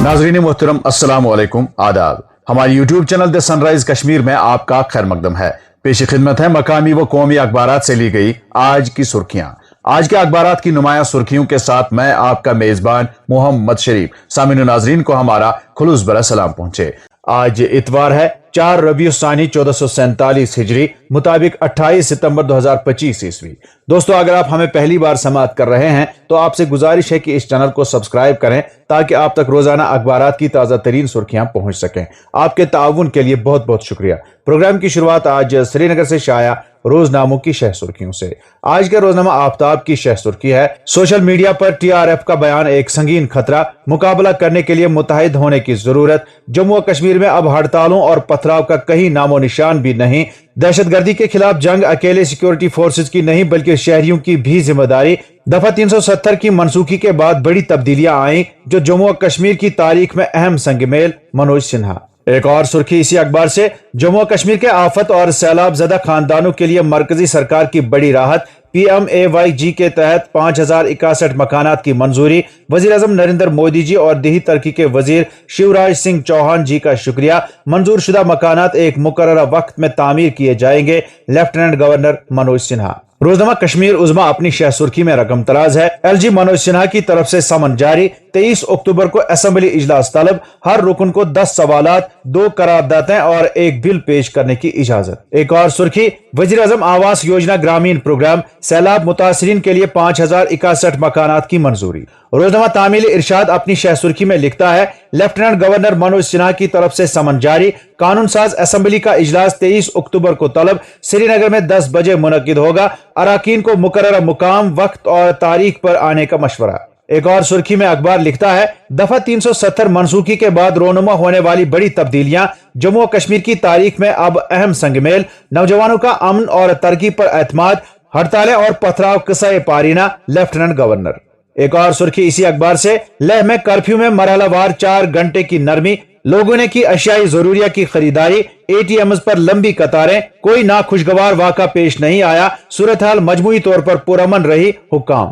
नाजरीन मोहतरम अस्सलाम वालेकुम आदाब। हमारे YouTube channel the sunrise Kashmir में आपका खैर मकदम है। पेश खिदमत है मकामी व कौमी अखबारात से ली गई आज की सुर्खियां। आज के अखबारात की नुमाया सुर्खियों के साथ मैं आपका मेजबान मोहम्मद शरीफ। सामिन नाजरीन को हमारा खुलूस भरा सलाम पहुंचे। आज इतवार है 4 रबीउ सानी 1447 हिजरी मुताबिक 28 सितंबर 2025 ईस्वी। दोस्तों, अगर आप हमें पहली बार समाअत कर रहे हैं तो आपसे गुजारिश है कि इस चैनल को सब्सक्राइब करें ताकि आप तक रोजाना अखबारात की ताज़ा तरीन सुर्खियां पहुंच सकें। आपके ताउन के लिए बहुत बहुत शुक्रिया। प्रोग्राम की शुरुआत आज श्रीनगर से शाया रोजनामों की शह सुर्खियों से। आज का रोजनामा आफ्ताब की शह सुर्खी है, सोशल मीडिया पर TRF का बयान एक संगीन खतरा, मुकाबला करने के लिए मुत्तहिद होने की जरूरत। जम्मू और कश्मीर में अब हड़तालों और पथराव का कहीं नामो निशान भी नहीं। दहशतगर्दी के खिलाफ जंग अकेले सिक्योरिटी फोर्सेज की नहीं बल्कि शहरियों की भी जिम्मेदारी। दफा 370 की मनसूखी के बाद बड़ी तब्दीलियां आई जो जम्मू और कश्मीर की तारीख में अहम संगमेल। मनोज सिन्हा। एक और सुर्खी इसी अखबार से, जम्मू और कश्मीर के आफत और सैलाब ज़दा खानदानों के लिए मरकजी सरकार की बड़ी राहत। PMAYG के तहत 5061 मकानात की मंजूरी। वजीर आजम नरेंद्र मोदी जी और देही तरक्की के वजीर शिवराज सिंह चौहान जी का शुक्रिया। मंजूर शुदा मकानात एक मुकर्ररा वक्त में तामीर किए जाएंगे। Lieutenant governor Manoj Sinha. रोजनामा कश्मीर उज़्मा अपनी शह सुर्खी में रकम तराज है। LG मनोज सिन्हा की तरफ से समन जारी। 23 अक्टूबर को असेंबली इजलास तलब। हर रुकन को 10 सवालात, 2 करारदातें और 1 बिल पेश करने की इजाजत। एक और सुर्खी, वजीर आजम आवास योजना ग्रामीण प्रोग्राम, सैलाब मुतासरीन के लिए 5061 मकानात की मंजूरी। रोजनामा तामील इरशाद अपनी शह सुर्खी में लिखता है, लेफ्टिनेंट गवर्नर मनोज सिन्हा की तरफ से समन जारी। कानून साज असेंबली का इजलास 23 अक्टूबर को तलब। श्रीनगर में 10 बजे मुनक्किद होगा। अराकीन को मुकर्ररा मुकाम, वक्त और तारीख पर आने का मशवरा। एक और सुर्खी में अखबार लिखता है, दफा 370 मनसूखी के बाद रोनुमा होने वाली बड़ी तब्दीलियां। जम्मू और कश्मीर की तारीख में अब अहम संगमेल। नौजवानों का अमन और तरक्की पर एतमाद। हड़तालें और पथराव किस्सा पारीना। Lieutenant governor. एक और सुर्खी इसी अखबार से, लेह में कर्फ्यू में मरहलावार 4 घंटे की नरमी। लोगों ने की अशियाई जरूरिया की खरीदारी। ATMs पर लंबी कतारें। कोई नाखुशगवार वाक़ा पेश नहीं आया। सूरत हाल मजमूई तौर पर पुरअमन रही। हुक्काम।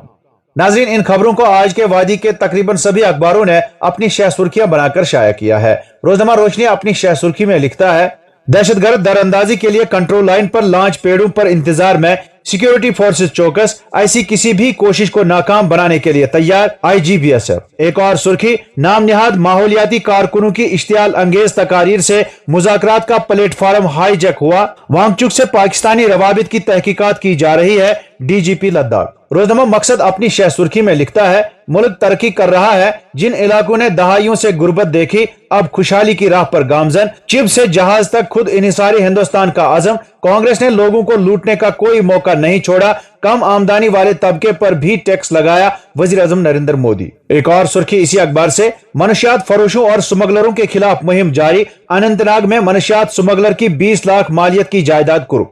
नाज़रीन, इन खबरों को आज के वादी के तकरीबन सभी अखबारों ने अपनी शह सुर्खियां बनाकर शाया किया है। रोजनामा रोशनी अपनी शह सुर्खी में लिखता है, दहशतगर्द दरअंदाजी के लिए कंट्रोल लाइन पर लॉन्च पेड़ों पर इंतजार में। सिक्योरिटी फोर्सेस चौकस। IC किसी भी कोशिश को नाकाम बनाने के लिए तैयार। IGBSF। एक और सुर्खी, नाम निहाद माहौलियाती कारकुनों की इश्तियाल अंगेज तकारीर से मुज़ाकरात का प्लेटफार्म हाईजैक हुआ। वांगचुक से पाकिस्तानी रवाबित की तहकीकात की जा रही है। DGP लद्दाख। रोजनामा मकसद अपनी शह सुर्खी में लिखता है, मुल्क तरक्की कर रहा है। जिन इलाकों ने दहाइयों से गुर्बत देखी अब खुशहाली की राह पर गामजन। चिप से जहाज तक खुद इन्हिसारी हिंदुस्तान का आजम। कांग्रेस ने लोगों को लूटने का कोई मौका नहीं छोड़ा। कम आमदनी वाले तबके पर भी टैक्स लगाया। वजीर आजम नरेंद्र मोदी। एक और सुर्खी इसी अखबार से, मनशियात फरोशों और स्मगलरों के खिलाफ मुहिम जारी। अनंतनाग में मनशियात स्मगलर की 20 लाख मालियत की जायदाद कुर्क।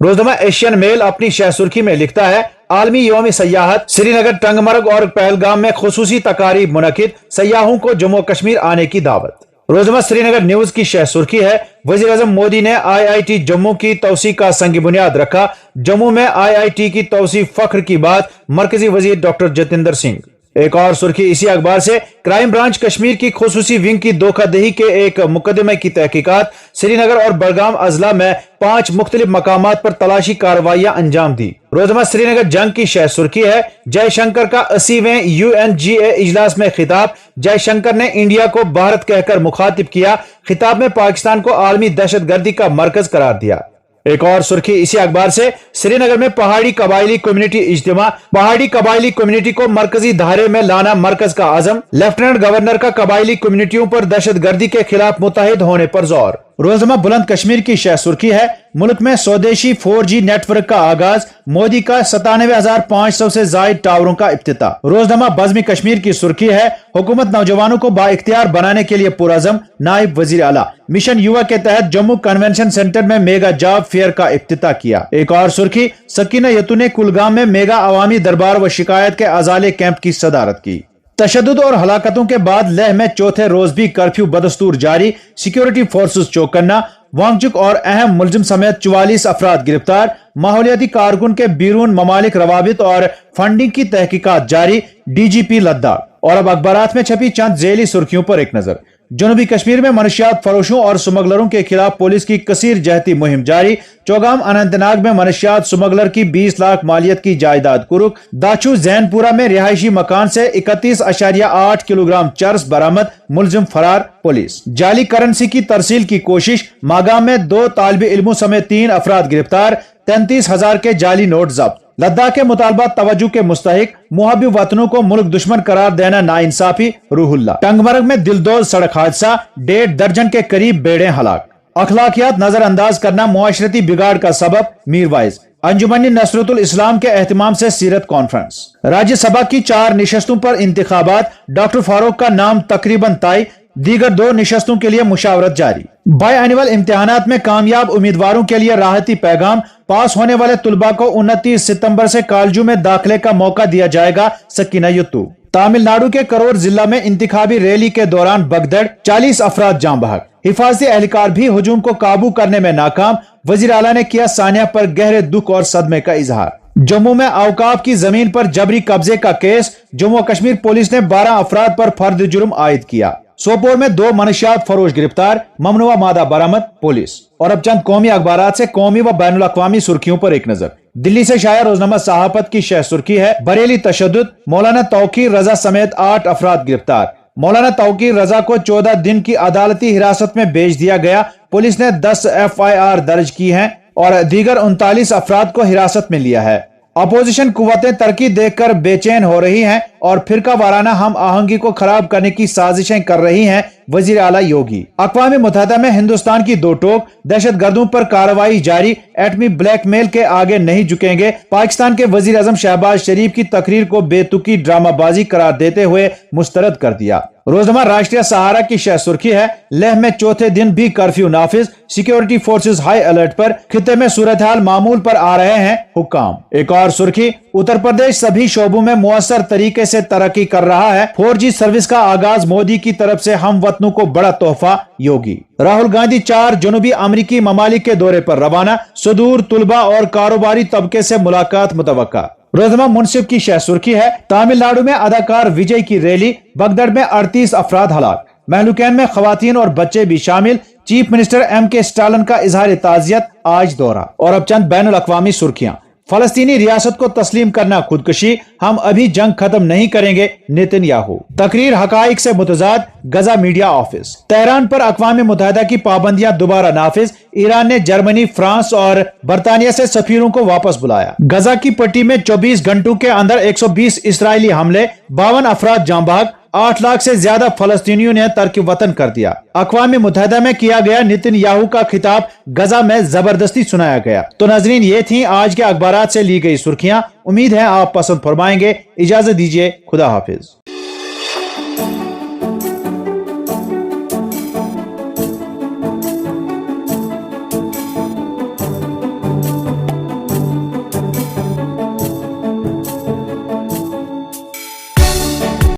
रोजनामा एशियन मेल अपनी शह सुर्खी में लिखता है, आलमी यौम सयाहत। श्रीनगर, टंगमर्ग और पहलगाम में खुसूसी तकारीब मुनकिद। सयाहों को जम्मू कश्मीर आने की दावत। रोजनामा श्रीनगर न्यूज की शह सुर्खी है, वजीर आजम मोदी ने IIT जम्मू की तौसी का संग बुनियाद रखा। जम्मू में IIT की तौसी फख्र की बात। मरकजी वजीर डॉक्टर जितेंद्र सिंह। एक और सुर्खी इसी अखबार से, क्राइम ब्रांच कश्मीर की खुसूसी विंग की धोखाधही के एक मुकदमे की तहकीकात। श्रीनगर और बड़गाम अजला में 5 मुख्तलिफ मकामात पर तलाशी कार्रवाइयां अंजाम दी। रोजनामा श्रीनगर जंग की शह सुर्खी है, जयशंकर का 80वें UNGA इजलास में खिताब। जयशंकर ने इंडिया को भारत कहकर मुखातिब किया। खिताब में पाकिस्तान को आलमी दहशतगर्दी का मरकज करार दिया। एक और सुर्खी इसी अखबार से, श्रीनगर में पहाड़ी कबायली कम्युनिटी इज्तिमा। पहाड़ी कबायली कम्युनिटी को मरकजी धारे में लाना मरकज का आजम। लेफ्टिनेंट गवर्नर का कबायली कम्युनिटियों पर दहशतगर्दी के खिलाफ मुत्तहिद होने पर जोर। रोजनामा बुलंद कश्मीर की शह सुर्खी है, मुल्क में स्वदेशी 4G नेटवर्क का आगाज। मोदी का 97,500 से जायद टावरों का इफ्तिताह। रोजनामा बज़्म कश्मीर की सुर्खी है, हुकूमत नौजवानों को बाइख्तियार बनाने के लिए पुरअज़म। नायब वजीर आला। मिशन युवा के तहत जम्मू कन्वेंशन सेंटर में मेगा जॉब फेयर का इफ्तिताह किया। एक और सुर्खी, सकीना यतू ने कुलगाम में मेगा अवामी दरबार व शिकायत के अजाले कैंप की सदारत की। तशद्दुद और हलाकतों के बाद लेह में चौथे रोज भी कर्फ्यू बदस्तूर जारी। सिक्योरिटी फोर्सेस चौकन्ना। वांगचुक और अहम मुलजिम समेत 44 अफराद गिरफ्तार। माहौलियाती कारकुन के बैरून ममालिक रवाबित और फंडिंग की तहकीकात जारी। DGP लद्दाख। और अब अखबारात में छपी चंद झेली सुर्खियों पर एक नजर। जनूबी कश्मीर में मनशियात फरोशों और स्मगलरों के खिलाफ पुलिस की कसीर जहती मुहिम जारी। चौगाम अनंतनाग में मनशियात स्मगलर की 20 लाख मालियत की जायदाद कुर्क। दाचू जैनपुरा में रिहायशी मकान से 31.8 किलोग्राम चर्स बरामद, मुलजिम फरार, पुलिस। जाली करेंसी की तरसील की कोशिश। मागाम में 2 तालिब इल्मों समेत 3 अफराद गिरफ्तार। 33,000 के जाली नोट जब्त। लद्दाख के मुतालबात तवज्जो के मुस्तहिक, मुहब्बी वतनों को मुल्क दुश्मन करार देना नाइंसाफी, रूहुल्ला। टंगमर्ग में दिलदोज सड़क हादसा, 1.5 दर्जन के करीब बेड़े हलाक। अखलाकियात नजरअंदाज करना मुआशरती बिगाड़ का सबब, मीरवाइज। अंजुमन नसरतुल इस्लाम के एहतमाम से सीरत कॉन्फ्रेंस। राज्यसभा की 4 निशस्तों पर इंतखाबात, डॉक्टर फारूक का नाम तकरीबन तय, दीगर 2 निशस्तों के लिए मुशावरत जारी। बाई एनुअल इम्तिहानात में कामयाब उम्मीदवारों के लिए राहती पैगाम, पास होने वाले तुलबा को 29 सितंबर से कॉलेजों में दाखिले का मौका दिया जाएगा, सकीना यत्तू। तमिलनाडु के करोर जिला में इंतखाबी रैली के दौरान भगदड़, 40 अफराद जाम बहक। हिफाजती एहलकार भी हुजूम को काबू करने में नाकाम। वजीर आला ने किया सानिया पर गहरे दुख और सदमे का इजहार। जम्मू में औकाफ की जमीन पर जबरी कब्जे का केस, जम्मू और कश्मीर पुलिस ने 12 अफराद पर फर्द जुर्म आयद किया। सोपोर में 2 मनशियात फरोश गिरफ्तार, ममनुआ मादा बरामद, पुलिस। और अब चंद कौमी अखबारात से कौमी व बैनुल अक़वामी सुर्खियों पर एक नजर। दिल्ली से शाया रोजनामा सहाफत की शह सुर्खी है, बरेली तशद्दुद, मौलाना तौकीर रजा समेत 8 अफराद गिरफ्तार। मौलाना तौकीर रजा को 14 दिन की अदालती हिरासत में भेज दिया गया। पुलिस ने 10 FIR दर्ज की है और दीगर 39 अफराद को हिरासत में लिया है। अपोजिशन कुव्वतें तरक्की देखकर बेचैन हो रही हैं और फिरका वाराना हम आहंगी को खराब करने की साजिशें कर रही हैं, वजीर आला योगी। अक़वाम मुत्तहिदा में हिंदुस्तान की 2 टोक, दहशत गर्दों पर कार्रवाई जारी, एटमी ब्लैकमेल के आगे नहीं झुकेंगे। पाकिस्तान के वजीर आज़म शहबाज शरीफ की तकरीर को बेतुकी ड्रामाबाजी करार देते हुए मुस्तरद कर दिया। रोजनामा राष्ट्रीय सहारा की शह सुर्खी है, लेह में चौथे दिन भी कर्फ्यू नाफिज, सिक्योरिटी फोर्सेस हाई अलर्ट पर, खित्ते में सूरत हाल मामूल पर आ रहे हैं हुक्काम। एक और सुर्खी, उत्तर प्रदेश सभी शोबों में मुअस्सर तरीके से तरक्की कर रहा है। 4G सर्विस का आगाज मोदी की तरफ से हम वतनों को बड़ा तोहफा, योगी। राहुल गांधी 4 जनूबी अमरीकी ममालिक के दौरे पर रवाना, सुदूर तुलबा और कारोबारी तबके से मुलाकात मुतवक्का। रोजनामा मुनसिफ की शह सुर्खी है, तमिलनाडु में अदाकार विजय की रैली, बगदड़ में 38 अफराद हलाक। महलुकैन में खवातीन और बच्चे भी शामिल। चीफ मिनिस्टर MK स्टालिन का इजहार ताजियत, आज दौरा। और अब चंद बैनुल अक़वामी सुर्खियां। फलस्तीनी रियासत को तस्लीम करना खुदकुशी, हम अभी जंग खत्म नहीं करेंगे, नेतन्याहू। तकरीर हकाइक से मुतजाद, गजा मीडिया ऑफिस। तेहरान पर अक़वाम मुत्तहिदा की पाबंदियां दोबारा नाफिज, ईरान ने जर्मनी, फ्रांस और बरतानिया से सफीरों को वापस बुलाया। गजा की पट्टी में 24 घंटों के अंदर 120 इसराइली हमले, 52 अफराद जाँ बहक, 8 लाख से ज्यादा फलस्तीनियों ने तर्क वतन कर दिया। अक़वाम मुत्तहिदा में किया गया नेतन्याहू का खिताब गजा में जबरदस्ती सुनाया गया। तो नाज़रीन, ये थी आज के अखबारात से ली गई सुर्खियां। उम्मीद है आप पसंद फरमाएंगे। इजाजत दीजिए, खुदा हाफिज।